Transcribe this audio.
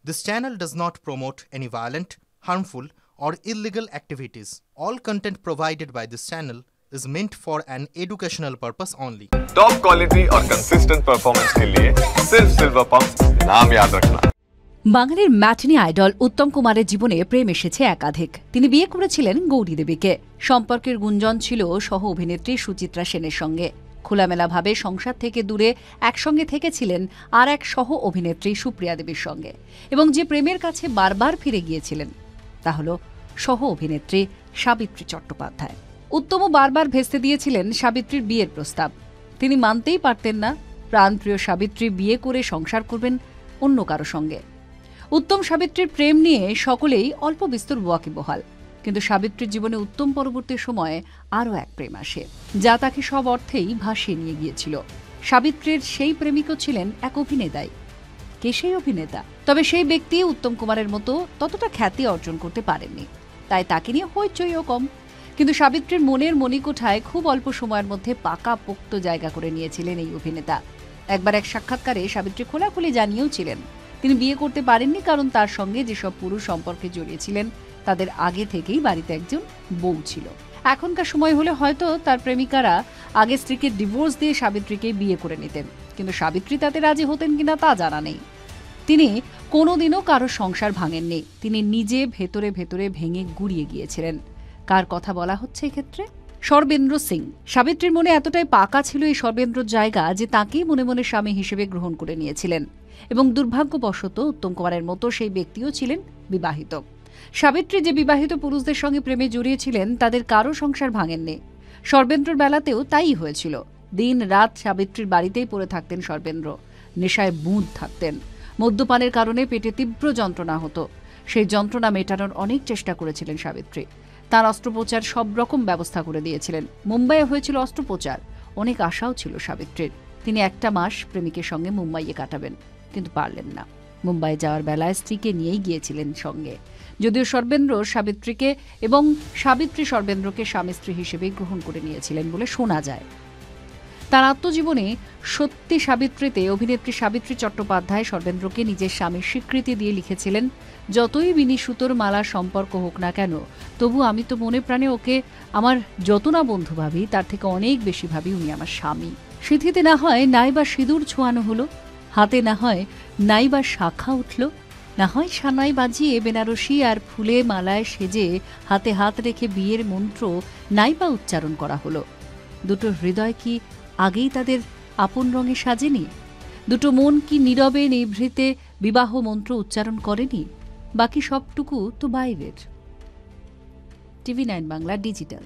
This channel does not promote any violent, harmful, or illegal activities. All content provided by this channel is meant for an educational purpose only. Top quality और consistent performance के लिए सिर्फ silver pump नाम याद रखना। বাঙালির matinee idol উত্তম কুমারের জীবনে প্রেম এসেছে একাধিক। তিনি বিয়ে করেছিলেন গৌরী দেবীকে। সম্পর্কের গুঞ্জন ছিল সহ অভিনেত্রী সুচিত্রা সেনের সঙ্গে। খোলামেলাভাবে সংসার থেকে দূরে একসঙ্গে থেকেছিলেন আর এক সহ অভিনেত্রী সুপ্রিয়া দেবীর সঙ্গে, এবং যে প্রেমের কাছে বারবার ফিরে গিয়েছিলেন তা হল সহ অভিনেত্রী সাবিত্রী চট্টোপাধ্যায়। উত্তমও বারবার ভেস্তে দিয়েছিলেন সাবিত্রীর বিয়ের প্রস্তাব। তিনি মানতেই পারতেন না প্রাণপ্রিয় সাবিত্রী বিয়ে করে সংসার করবেন অন্য কারো সঙ্গে। উত্তম সাবিত্রীর প্রেম নিয়ে সকলেই অল্প বিস্তর ওয়াকিবহাল, কিন্তু সাবিত্রীর জীবনে উত্তম পরবর্তী সময়ে আরও এক প্রেম আসে, যা তাকে সব অর্থেই ভাসিয়ে নিয়ে গিয়েছিল। সাবিত্রীর সেই প্রেমিকও ছিলেন এক অভিনেতাই। কে সেই অভিনেতা? তবে সেই ব্যক্তি উত্তম কুমারের মতো ততটা খ্যাতি অর্জন করতে পারেননি, তাই তাকে নিয়ে হইচইও কম। কিন্তু সাবিত্রীর মনের মণিকোঠায় খুব অল্প সময়ের মধ্যে পাকা পোক্ত জায়গা করে নিয়েছিলেন এই অভিনেতা। একবার এক সাক্ষাৎকারে সাবিত্রী খোলাখুলি জানিয়েওছিলেন তিনি বিয়ে করতে পারেননি, কারণ তার সঙ্গে যেসব পুরুষ সম্পর্কে জড়িয়েছিলেন তাদের আগে থেকেই বাড়িতে একজন বউ ছিল। এখনকার সময় হলে হয়তো তার প্রেমিকারা আগে স্ত্রীকে ডিভোর্স দিয়ে সাবিত্রীকে বিয়ে করে নিতেন, কিন্তু সাবিত্রী তাতে রাজি হতেন কিনা তা জানা নেই। তিনি কোনোদিনও কারো সংসার ভাঙেননি, তিনি নিজে ভেতরে ভেতরে ভেঙে গুড়িয়ে গিয়েছিলেন। কার কথা বলা হচ্ছে এক্ষেত্রে? সর্বেন্দ্র সিং। সাবিত্রীর মনে এতটাই পাকা ছিল এই সর্বেন্দ্রর জায়গা যে তাঁকেই মনে মনে স্বামী হিসেবে গ্রহণ করে নিয়েছিলেন, এবং দুর্ভাগ্যবশত উত্তম কুমারের মতো সেই ব্যক্তিও ছিলেন বিবাহিত। সাবিত্রী যে বিবাহিত পুরুষদের সঙ্গে প্রেমে জড়িয়েছিলেন তাদের কারো সংসার ভাঙেননি। সর্বেন্দ্রর বেলাতেও তাই হয়েছিল। দিন রাত সাবিত্রীর বাড়িতেই পড়ে থাকতেন সর্বেন্দ্র। নেশায় বুঁদ থাকতেন। মদ্যপানের কারণে পেটে তীব্র যন্ত্রণা হতো। সেই যন্ত্রণা মেটানোর অনেক চেষ্টা করেছিলেন সাবিত্রী। তার অস্ত্রোপচার সব রকম ব্যবস্থা করে দিয়েছিলেন। মুম্বাইয়ে হয়েছিল অস্ত্রোপচার। অনেক আশাও ছিল সাবিত্রীর। তিনি একটা মাস প্রেমিকের সঙ্গে মুম্বাইয়ে কাটাবেন, কিন্তু পারলেন না। মুম্বাই যাওয়ার বেলায় স্ত্রীকে নিয়েই গিয়েছিলেন সঙ্গে, যদিও সর্বেন্দ্র সাবিত্রীকে এবং সাবিত্রী সর্বেন্দ্রকে স্বামী স্ত্রী হিসেবে গ্রহণ করে নিয়েছিলেন বলে শোনা যায়। তার আত্মজীবনে সত্যি সাবিত্রীতে অভিনেত্রী সাবিত্রী চট্টোপাধ্যায় সর্বেন্দ্রকে নিজের স্বামীর স্বীকৃতি দিয়ে লিখেছিলেন, যতই বিনি সুতোর মালা সম্পর্ক হোক না কেন, তবু আমি তো মনে প্রাণে ওকে আমার যত না বন্ধু ভাবি তার থেকে অনেক বেশি ভাবি উনি আমার স্বামী। সিঁথিতে না হয় নাই বা সিঁদুর ছোঁয়ানো হলো, হাতে না হয় নাই বা শাখা উঠল, না হয় সানাই বাজিয়ে বেনারসি আর ফুলে মালায় সেজে হাতে হাত রেখে বিয়ের মন্ত্র নাই বা উচ্চারণ করা হলো। দুটো হৃদয় কি আগেই তাদের আপন রঙে সাজেনি? দুটো মন কি নীরবে নিভৃতে বিবাহ মন্ত্র উচ্চারণ করেনি? বাকি সবটুকু তো বাইরের। টিভি9 বাংলা ডিজিটাল।